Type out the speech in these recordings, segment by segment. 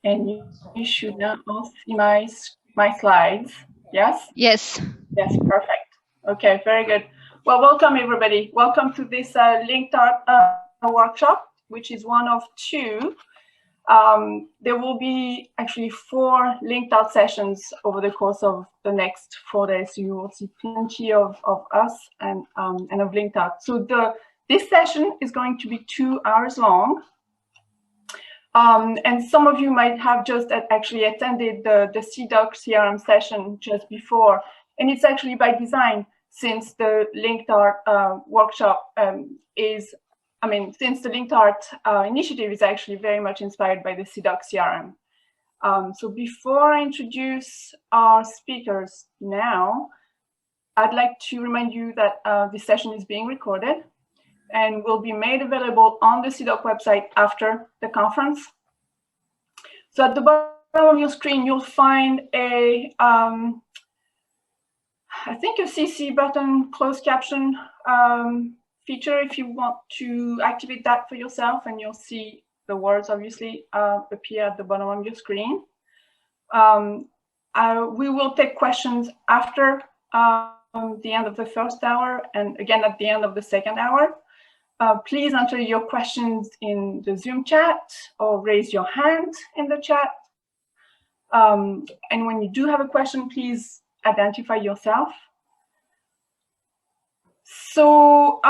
And you should now all see my slides. Yes? Yes. Yes, perfect. Okay, very good. Well, welcome everybody. Welcome to this linked art workshop, which is one of two. There will be actually 4 linked art sessions over the course of the next 4 days. So you will see plenty of us and of linked art. So this session is going to be 2 hours long. And some of you might have just actually attended the CIDOC CRM session just before. And it's actually by design, since the linked art workshop since the linked art initiative is actually very much inspired by the CIDOC CRM. So before I introduce our speakers now, I'd like to remind you that this session is being recorded and will be made available on the CIDOC website after the conference. So at the bottom of your screen, you'll find I think a CC button, closed caption feature if you want to activate that for yourself, and you'll see the words obviously appear at the bottom of your screen. We will take questions after the end of the first hour and again at the end of the second hour. Please enter your questions in the Zoom chat or raise your hand in the chat. And when you do have a question, please identify yourself. So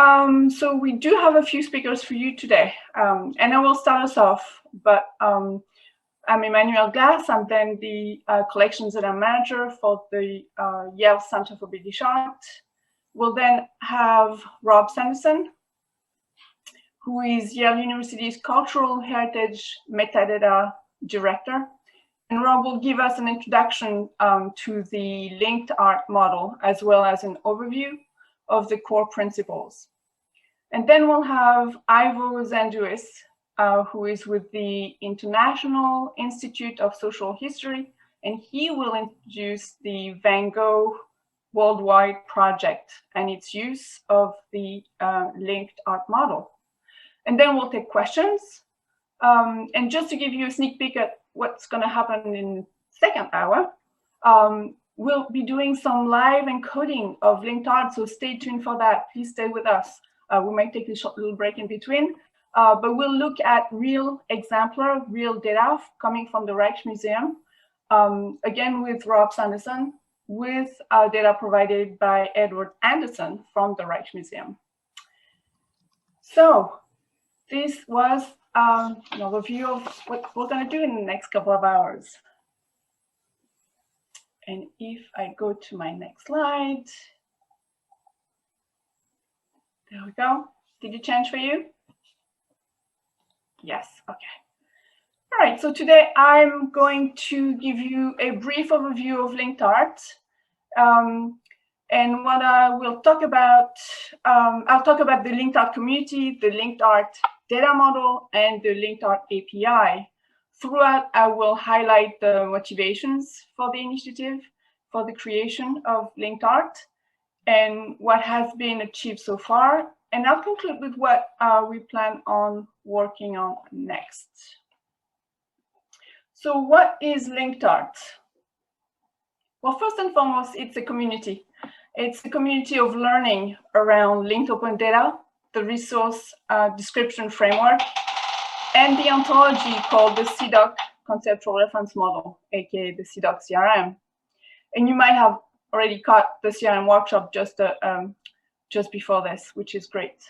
we do have a few speakers for you today, and I will start us off. But I'm Emmanuelle Delmas. I'm then the Collections and Manager for the Yale Center for British Art. We'll then have Rob Sanderson, who is Yale University's Cultural Heritage Metadata Director. And Rob will give us an introduction to the linked art model, as well as an overview of the core principles. And then we'll have Ivo Zanduis, who is with the International Institute of Social History, and he will introduce the Van Gogh Worldwide Project and its use of the linked art model. And then we'll take questions. And just to give you a sneak peek at what's going to happen in the second hour, we'll be doing some live encoding of linked art, so stay tuned for that. Please stay with us. We might take a short little break in between, but we'll look at real exemplar, real data coming from the Rijksmuseum, again with Rob Sanderson, with data provided by Edward Anderson from the Rijksmuseum. So this was an overview of what we're going to do in the next couple of hours. And if I go to my next slide, there we go. Did it change for you? Yes, okay. All right, so today I'm going to give you a brief overview of linked art. And what I will talk about, I'll talk about the linked art community, the linked art data model, and the linked art API. Throughout, I will highlight the motivations for the initiative, for the creation of linked art, and what has been achieved so far. And I'll conclude with what we plan on working on next. So what is linked art? Well, first and foremost, it's a community. It's a community of learning around linked open data, the resource description framework, and the ontology called the CIDOC Conceptual Reference Model, aka the CIDOC CRM. And you might have already caught the CRM workshop just before this, which is great.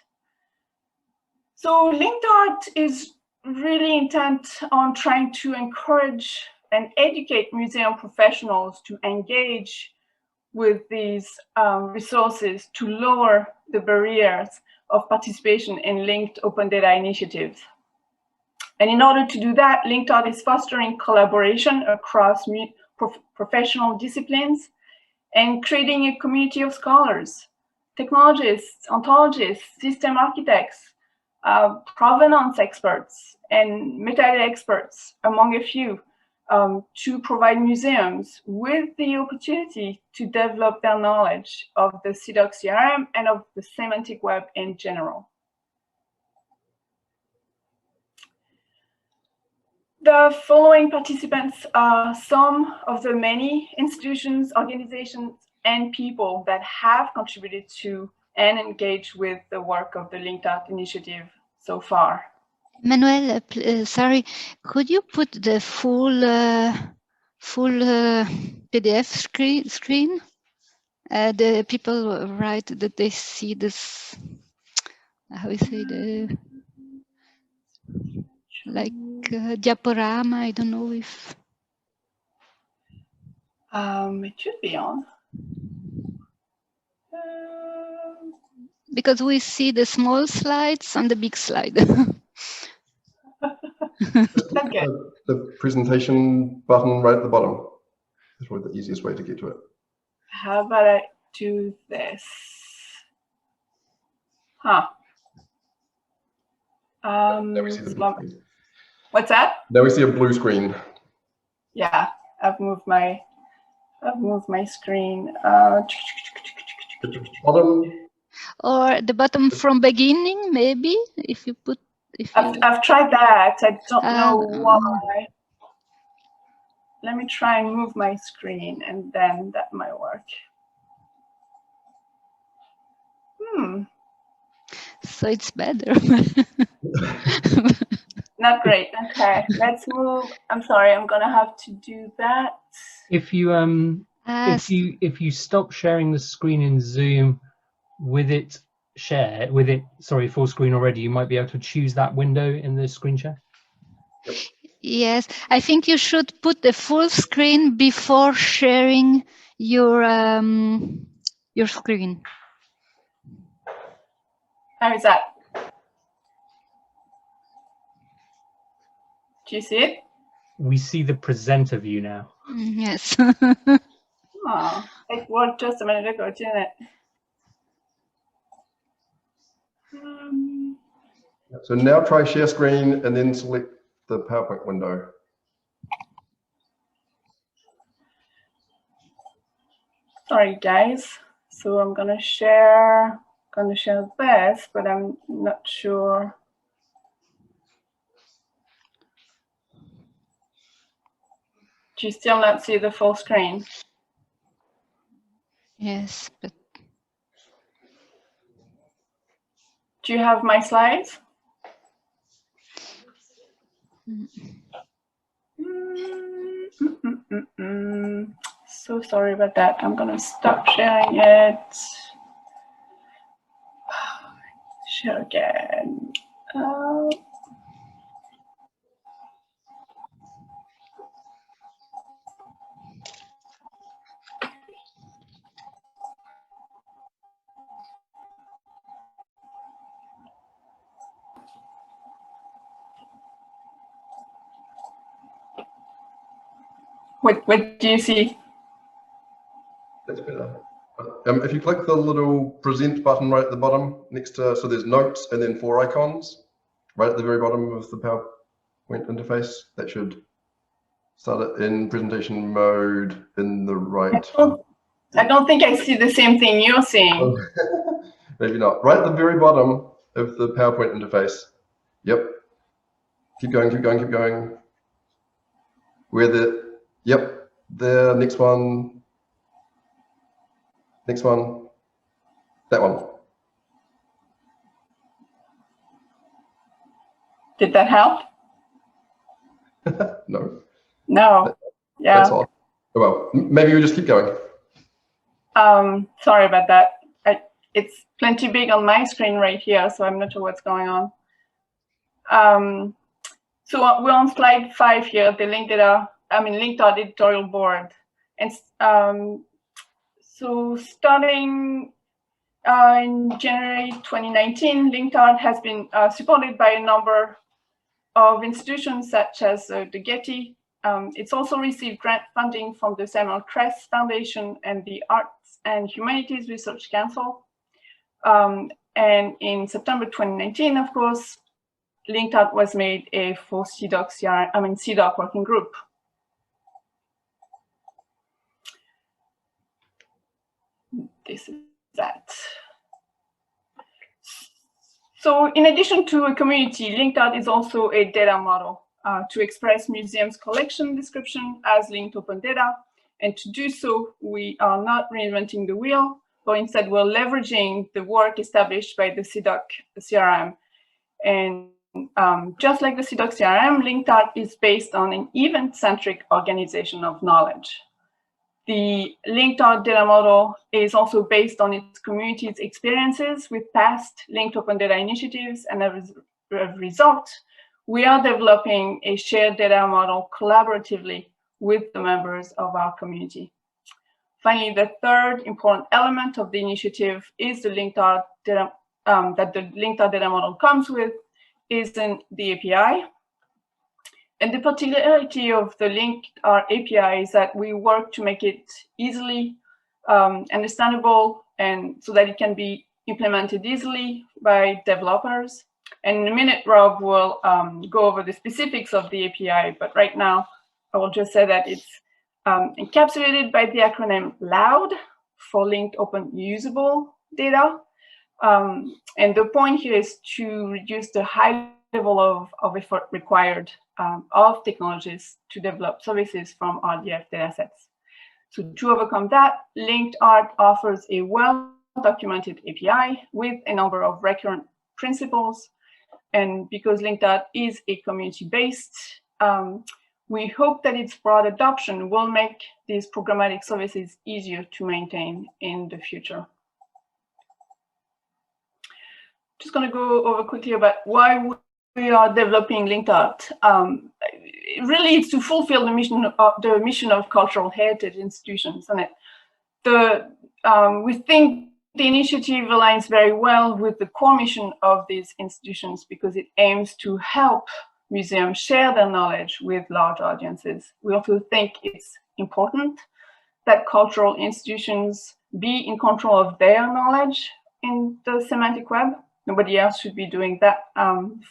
So linked art is really intent on trying to encourage and educate museum professionals to engage with these resources to lower the barriers of participation in linked open data initiatives. And in order to do that, linked art is fostering collaboration across professional disciplines and creating a community of scholars, technologists, ontologists, system architects, provenance experts, and metadata experts, among a few, to provide museums with the opportunity to develop their knowledge of the CIDOC CRM and of the semantic web in general. The following participants are some of the many institutions, organizations, and people that have contributed to and engaged with the work of the Linked Art Initiative so far. Emmanuelle, sorry, could you put the full PDF screen? The people write that they see this. How we say the like diaporama. I don't know if. It should be on. Because we see the small slides on the big slide. Okay. The presentation button right at the bottom is probably the easiest way to get to it. How about I do this? Huh. Now we see the blue screen. What's that? Now we see a blue screen. Yeah, I've moved my screen. Bottom. Or the bottom from beginning, maybe if you put. I've tried that. I don't know why. Let me try and move my screen, and then that might work. So it's better. Not great. Okay, let's move. I'm sorry. I'm gonna have to do that. If you if you stop sharing the screen in Zoom with it full screen already, you might be able to choose that window in the screen share. Yes, I think you should put the full screen before sharing your screen. How is that? Do you see it? We see the presenter view now. Yes. Oh, it worked just a minute ago, didn't it? So now try share screen and then select the PowerPoint window. Sorry, guys. So I'm gonna share this, but I'm not sure. Do you still not see the full screen? Yes, but do you have my slides? So sorry about that. I'm gonna stop sharing it. Share again. What do you see? That's better. If you click the little present button right at the bottom next to, so there's notes and then 4 icons right at the very bottom of the PowerPoint interface, that should start it in presentation mode in the right. I don't think I see the same thing you're seeing. Maybe not. Right at the very bottom of the PowerPoint interface. Yep. Keep going, keep going, keep going. Yep, the next one. Next one. That one. Did that help? No. No. Yeah. That's odd. Oh, well, maybe we just keep going. Sorry about that. It's plenty big on my screen right here, so I'm not sure what's going on. So we're on slide 5 here, the Linked Art editorial board. And so starting in January 2019, Linked Art has been supported by a number of institutions such as the Getty. It's also received grant funding from the Samuel Kress Foundation and the Arts and Humanities Research Council. And in September 2019, of course, Linked Art was made a full CIDOC working group. This is that. So in addition to a community, Linked Art is also a data model. to express museum's collection description as linked open data. And to do so, we are not reinventing the wheel, but instead we're leveraging the work established by the CIDOC CRM. And just like the CIDOC CRM, linked art is based on an event-centric organization of knowledge. The linked art data model is also based on its community's experiences with past linked open data initiatives, and as a result, we are developing a shared data model collaboratively with the members of our community. Finally, the third important element of the initiative is the linked art data that the linked art data model comes with is in the API. And the particularity of the linked art API is that we work to make it easily understandable, and so that it can be implemented easily by developers. And in a minute, Rob will go over the specifics of the API, but right now I will just say that it's encapsulated by the acronym LOUD for Linked Open Usable Data. And the point here is to reduce the high level of effort required of technologists to develop services from RDF datasets. So to overcome that, linked art offers a well-documented API with a number of recurrent principles. And because linked art is a community-based, we hope that its broad adoption will make these programmatic services easier to maintain in the future. Just going to go over quickly about why we are developing linked art. Really, it's to fulfill the mission of cultural heritage institutions, and we think the initiative aligns very well with the core mission of these institutions because it aims to help museums share their knowledge with large audiences. We also think it's important that cultural institutions be in control of their knowledge in the semantic web. Nobody else should be doing that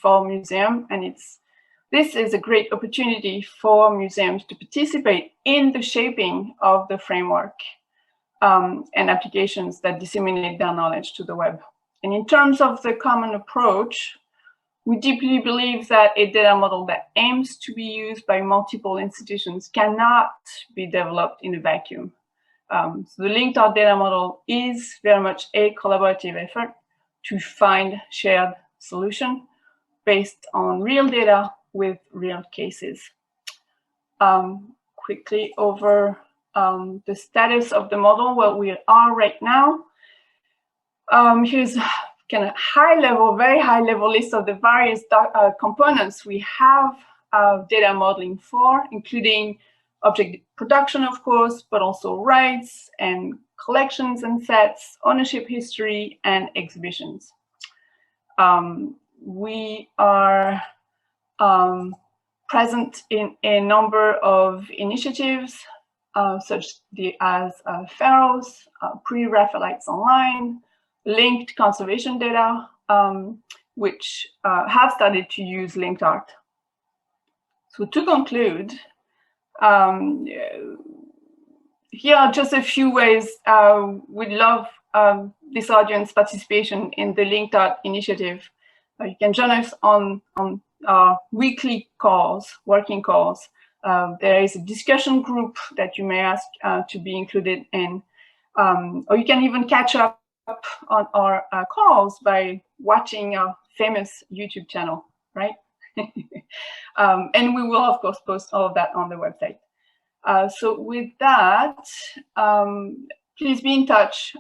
for museum, and this is a great opportunity for museums to participate in the shaping of the framework and applications that disseminate their knowledge to the web. And in terms of the common approach, we deeply believe that a data model that aims to be used by multiple institutions cannot be developed in a vacuum. So the linked art data model is very much a collaborative effort to find shared solution based on real data with real cases. Quickly over the status of the model, where we are right now. Here's kind of very high level list of the various components we have data modeling for, including object production, of course, but also rights and collections and sets, ownership history, and exhibitions. We are present in a number of initiatives, such as Pharaohs, Pre-Raphaelites Online, linked conservation data, which have started to use linked art. So to conclude, here are just a few ways we'd love this audience participation in the linked art initiative. You can join us on our weekly calls, working calls. There is a discussion group that you may ask to be included in, or you can even catch up on our calls by watching our famous YouTube channel, right? And we will, of course, post all of that on the website. So with that, please be in touch,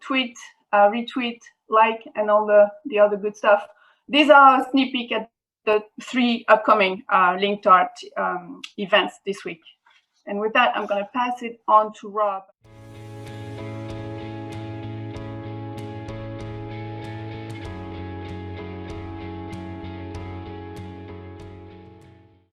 tweet, retweet, like, and all the other good stuff. These are a sneak peek at the 3 upcoming linked art events this week. And with that, I'm going to pass it on to Rob.